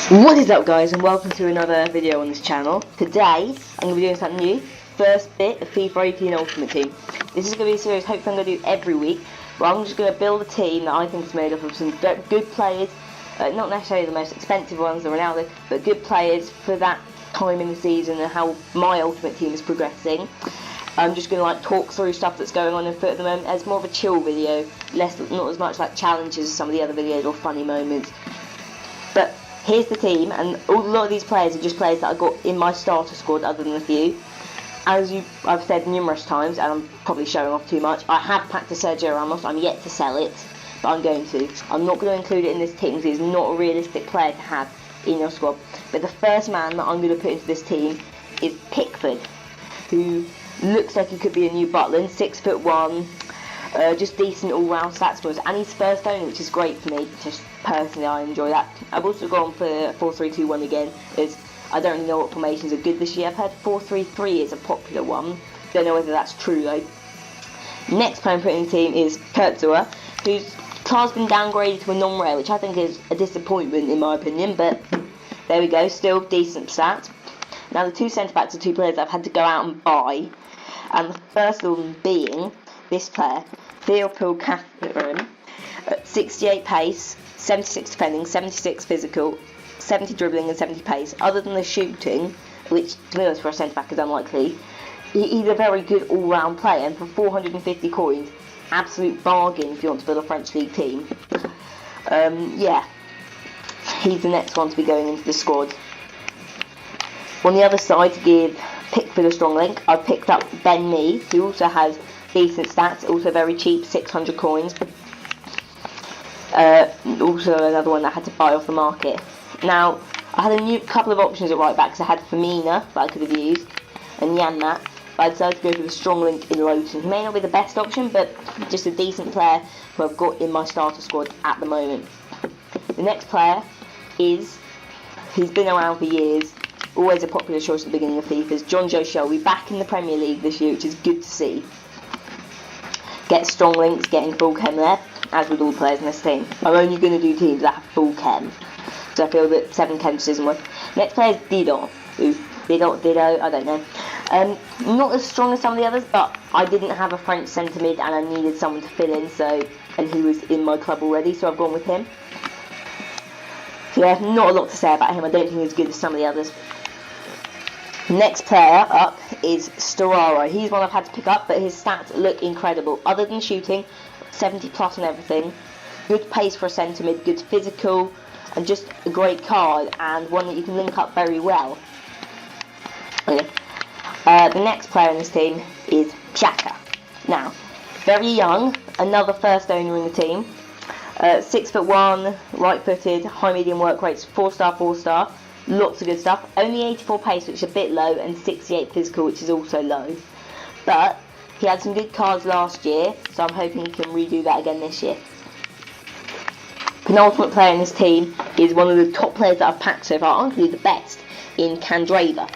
What is up, guys, and welcome to another video on this channel. Today I'm going to be doing something new. First bit of FIFA 18 Ultimate Team. This is going to be a series hopefully I'm going to do every week, but I'm just going to build a team that I think is made up of some good players, not necessarily the most expensive ones, the Ronaldo, but good players for that time in the season and how my Ultimate Team is progressing. I'm just going to talk through stuff that's going on in foot at the moment. It's more of a chill video, not as much like challenges as some of the other videos or funny moments. But here's the team, and a lot of these players are just players that I got in my starter squad, other than a few. As I've said numerous times, and I'm probably showing off too much, I have packed a Sergio Ramos. I'm yet to sell it, but I'm going to. I'm not going to include it in this team because he's not a realistic player to have in your squad. But the first man that I'm going to put into this team is Pickford, who looks like he could be a new Butland, 6'1". Just decent all-round stats for us, and he's first owner, which is great for me. Just personally, I enjoy that. I've also gone for 4-3-2-1 again, as I don't really know what formations are good this year. I've heard 4-3-3 is a popular one. Don't know whether that's true though. Next player I'm putting in the team is Kurtzua, whose car's been downgraded to a non-rare, which I think is a disappointment in my opinion, but there we go, still decent stats. Now the two centre-backs are two players I've had to go out and buy, and the first of them being this player, Theophil Catherine, 68 pace, 76 defending, 76 physical, 70 dribbling and 70 pace. Other than the shooting, which to be honest for a centre-back is unlikely, he's a very good all-round player, and for 450 coins, absolute bargain if you want to build a French League team. Yeah, he's the next one to be going into the squad. On the other side, to give Pickford a strong link, I've picked up Ben Mee, who also has decent stats, also very cheap, 600 coins. Also another one that I had to buy off the market. Now, I had a couple of options at right back, because I had Firmina that I could have used, and Janmat, but I decided to go for the strong link in Lowton. He may not be the best option, but just a decent player who I've got in my starter squad at the moment. The next player is, he's been around for years, always a popular choice at the beginning of FIFA's, John Joe Shelby, back in the Premier League this year, which is good to see. Get strong links, getting full chem there, as with all the players in this team. I'm only going to do teams that have full chem, so I feel that 7 chem just isn't worth. Next player is Dido, I don't know. Not as strong as some of the others, but I didn't have a French centre mid and I needed someone to fill in, and he was in my club already, so I've gone with him. So yeah, not a lot to say about him. I don't think he's as good as some of the others. Next player up is Storaro. He's one I've had to pick up, but his stats look incredible. Other than shooting, 70 plus and everything. Good pace for a centre mid, good physical, and just a great card, and one that you can link up very well. Okay. The next player in this team is Xhaka. Now, very young, another first owner in the team. 6'1", right-footed, high medium work rates, 4-star, 4-star. Lots of good stuff. Only 84 pace, which is a bit low, and 68 physical, which is also low. But he had some good cards last year, so I'm hoping he can redo that again this year. Penultimate player in this team is one of the top players that I've packed so far, arguably the best, in Candreva.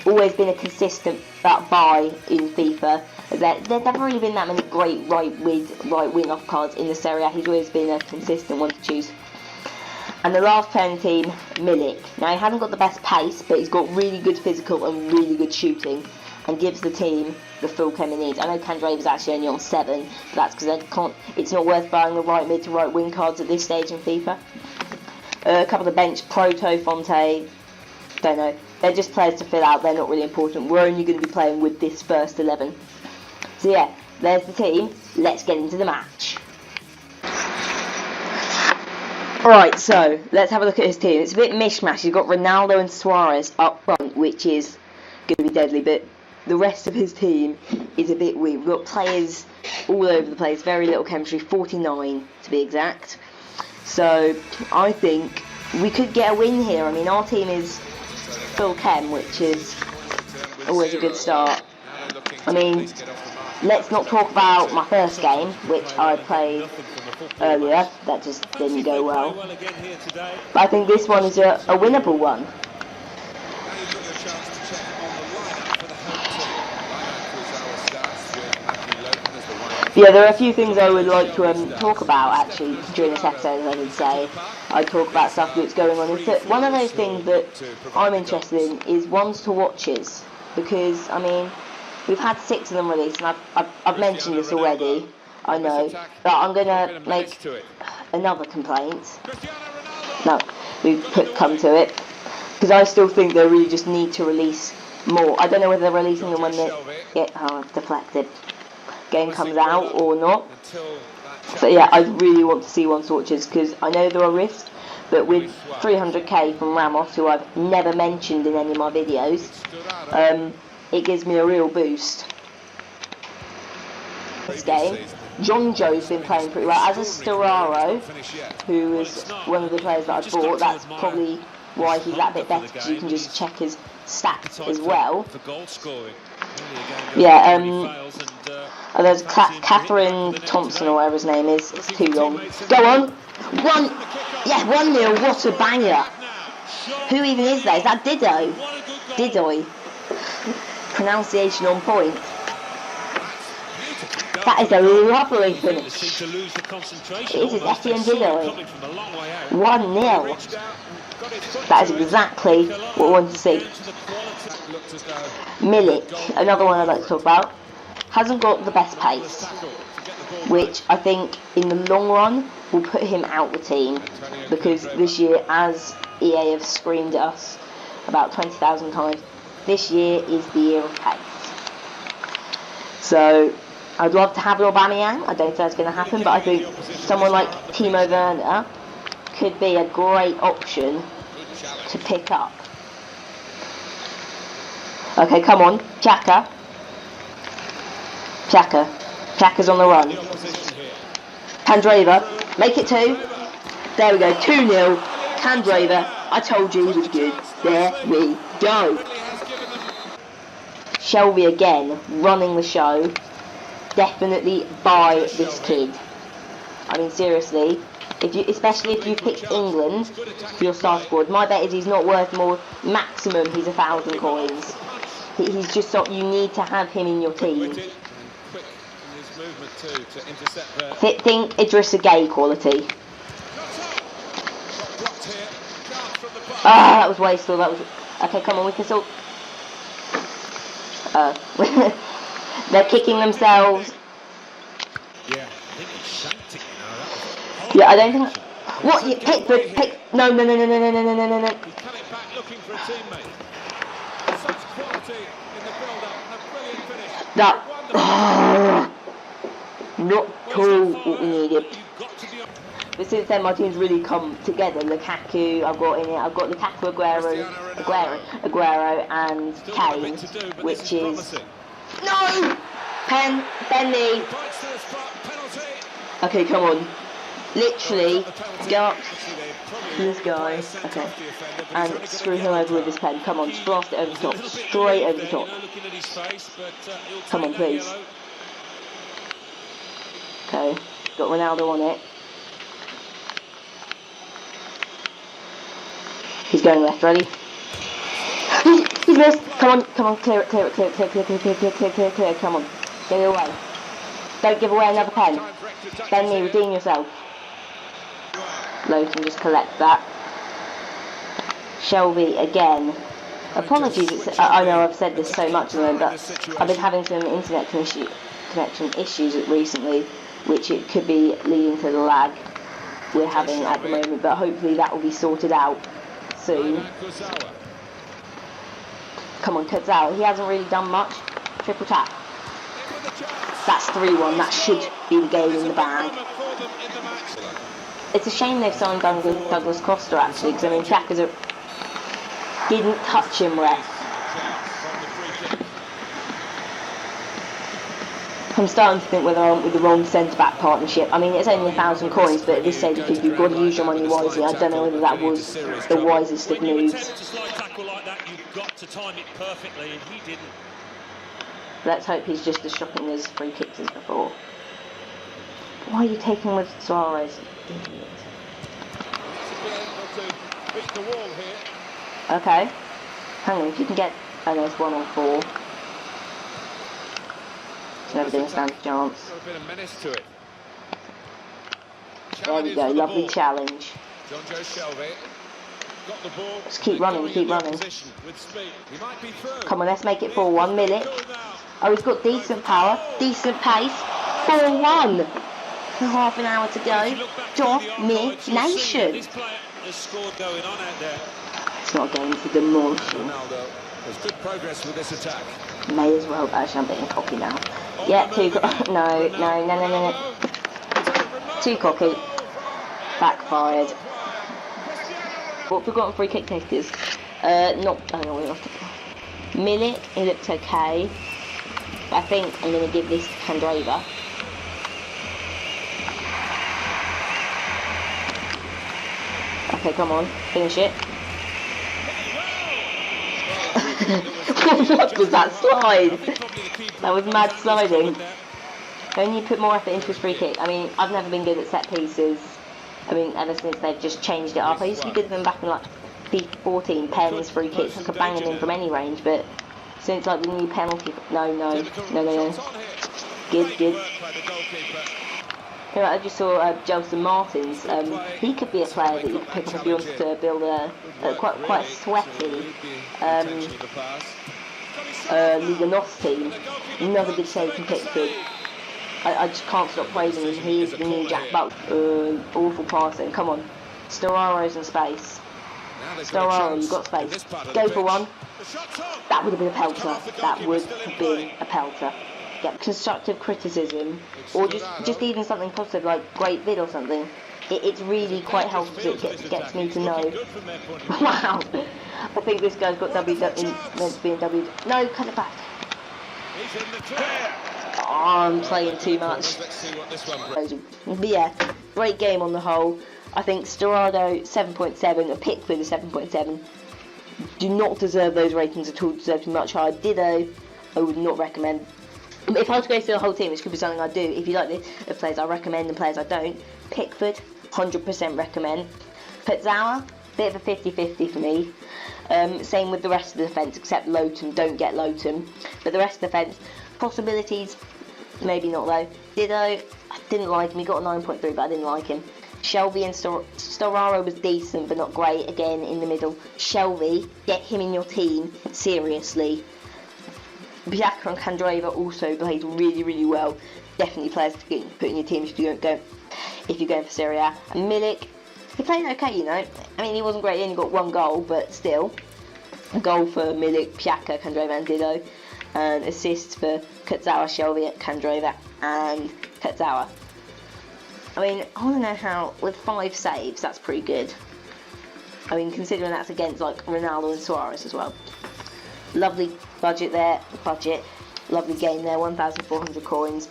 Always been a consistent buy in FIFA. There's never really been that many great right wing off cards in the Serie A. He's always been a consistent one to choose. And the last player in the team, Milik. Now he hasn't got the best pace, but he's got really good physical and really good shooting, and gives the team the full chem it needs. I know Candreva's actually only on 7, but that's because it's not worth buying the right mid to right wing cards at this stage in FIFA. A couple of bench, Proto, Fonte, don't know. They're just players to fill out, they're not really important. We're only going to be playing with this first 11. So yeah, there's the team. Let's get into the match. Alright, so let's have a look at his team. It's a bit mishmash. He's got Ronaldo and Suarez up front, which is going to be deadly, but the rest of his team is a bit weird. We've got players all over the place, very little chemistry, 49 to be exact. So I think we could get a win here. I mean, our team is full chem, which is always a good start. I mean, let's not talk about my first game, which I played earlier. That just didn't go well. But I think this one is a winnable one. Yeah, there are a few things I would like to talk about actually during this episode. I would say I'd talk about stuff that's going on. Is that one of those things that I'm interested in is ones to watches, because I mean we've had 6 of them released, and I've mentioned this already. I know, but I'm gonna make another complaint. No, come to it, because I still think they really just need to release more. I don't know whether they're releasing them when the deflected game comes out or not. So yeah, I really want to see one swatches, because I know there are risks, but with 300k from Ramos, who I've never mentioned in any of my videos, it gives me a real boost. This game, John Joe's been playing pretty well. As a Storaro, who is one of the players that I bought, that's probably why he's that bit better, because you can just check his stats as well. Yeah, there's Catherine Thompson or whatever his name is. It's too long. Go on. 1-0. What a banger. Who even is that? Is that Dido? Didoy. Pronunciation on point. That is a lovely finish. It is Etienne Didoy. 1-0. That is exactly what I wanted to see. Milik, another one I'd like to talk about, hasn't got the best pace, which I think in the long run will put him out the team, because this year, as EA have screamed at us about 20,000 times, this year is the year of pace. So I'd love to have an Aubameyang. I don't think that's going to happen, but I think someone like Timo Werner could be a great option to pick up. Okay, come on, Xhaka. Xhaka's on the run. Candreva, make it 2. There we go, 2-0. Candreva, I told you he was good. There we go. Shelby again, running the show. Definitely buy this kid. I mean, seriously, especially if you pick England for your star squad, my bet is he's not worth more. Maximum, he's 1,000 coins. He's just not. You need to have him in your team. Think Idrissa Gueye quality. Ah, that was wasteful. That was okay. Come on, we can still. They're kicking themselves. Yeah, I don't think. What? You pick. No. That. Not at all what we needed. But since then, my team's really come together. Lukaku, I've got Lukaku, Aguero, and Kane, which is no Benny. Okay, come on. Literally, go up to this guy, okay, and screw him over with this pen. Come on, just blast it over the top, straight over the top. Come on, please. Okay, got Ronaldo on it. He's going left, ready? He's missed! Come on, clear it, come on. Get it away. Don't give away another pen. Benny, redeem yourself. Lowe can just collect that. Shelby again. Apologies, I know I've said this so much of them, but I've been having some internet connection issues recently, which it could be leading to the lag we're having at the moment, but hopefully that will be sorted out soon. Come on, Kurzawa, he hasn't really done much. Triple tap. That's 3-1, that should be the game in the bag. It's a shame they've signed Douglas Costa actually, because I mean Xhaka didn't touch him, ref. I'm starting to think whether I went with the wrong centre-back partnership. I mean, it's only 1,000 coins, but at this stage I think you've got to use your money wisely. I don't know whether that was the wisest of moves. Let's hope he's just as shocking as free kicks as before. Why are you taking with Suarez? Idiot. Okay. Hang on, if you can get... Oh no, it's 1 or 4. Never didn't stand a chance. Got a bit of menace to it. There we go, lovely challenge. John Joe Shelby got the ball. Just keep running, keep running. With speed. He might be through. Come on, let's make it 4-1. Milik. Oh, he's got decent power, decent pace. 4-1. Half an hour to go. Domination. This player has scored going on out there. It's not a game to demolish. Ronaldo has good progress with this attack. May as well. Actually, I'm getting cocky now. Yeah, too cocky. No. Too cocky. Backfired. What forgotten free kick takers? Not. I don't know what it was. Milik, he looks okay. But I think I'm going to give this to Candreva. Okay, come on, finish it. What was that slide? That was mad sliding. Don't you put more effort into his free kick? I mean, I've never been good at set pieces. I mean, ever since they've just changed it up. I used to be good at them back in like FIFA 14, pens, free kicks. I could bang them in from any range, but since like the new penalty, no. Good. You know, I just saw Jelson Martins. He could be a player that you could pick up if you wanted to build a quite a sweaty Liga NOS team. Another good save from Pickford. I just can't stop praising him. He is the new Jack Butler. Awful passing. Come on, Storaro's in space. Storaro, you've got space. Go for one. That would have been a pelter. That would have been a pelter. Get constructive criticism, or just even something positive like great vid or something. It's really quite helpful. It gets me to know. Wow, I think this guy's got meant to be in W. No, cut it back. Oh, I'm playing too much. But yeah, great game on the whole. I think Storaro 7.7, a Pickford a 7.7. Do not deserve those ratings at all. Deserve to be much higher. Ditto, I would not recommend. If I was to go through the whole team, which could be something I do, if you like the players I recommend and players I don't, Pickford, 100% recommend. Kurzawa, bit of a 50-50 for me. Same with the rest of the defence, except Lowton, don't get Lowton. But the rest of the defence, possibilities, maybe not though. Ditto, I didn't like him, he got a 9.3, but I didn't like him. Shelby and Storaro was decent, but not great, again, in the middle. Shelby, get him in your team, seriously. Xhaka and Candreva also played really well. Definitely players to put in your team if you're going for Serie A. And Milik, he played okay, you know. I mean, he wasn't great. He only got one goal, but still, a goal for Milik, Xhaka, Candreva, and Ditto, and assists for Kurzawa, Shelby, Candreva, and Kurzawa. I mean, I want to know how with 5 saves, that's pretty good. I mean, considering that's against like Ronaldo and Suarez as well. Lovely budget. Lovely game there, 1,400 coins.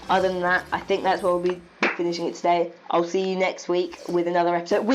Other than that, I think that's where we'll be finishing it today. I'll see you next week with another episode.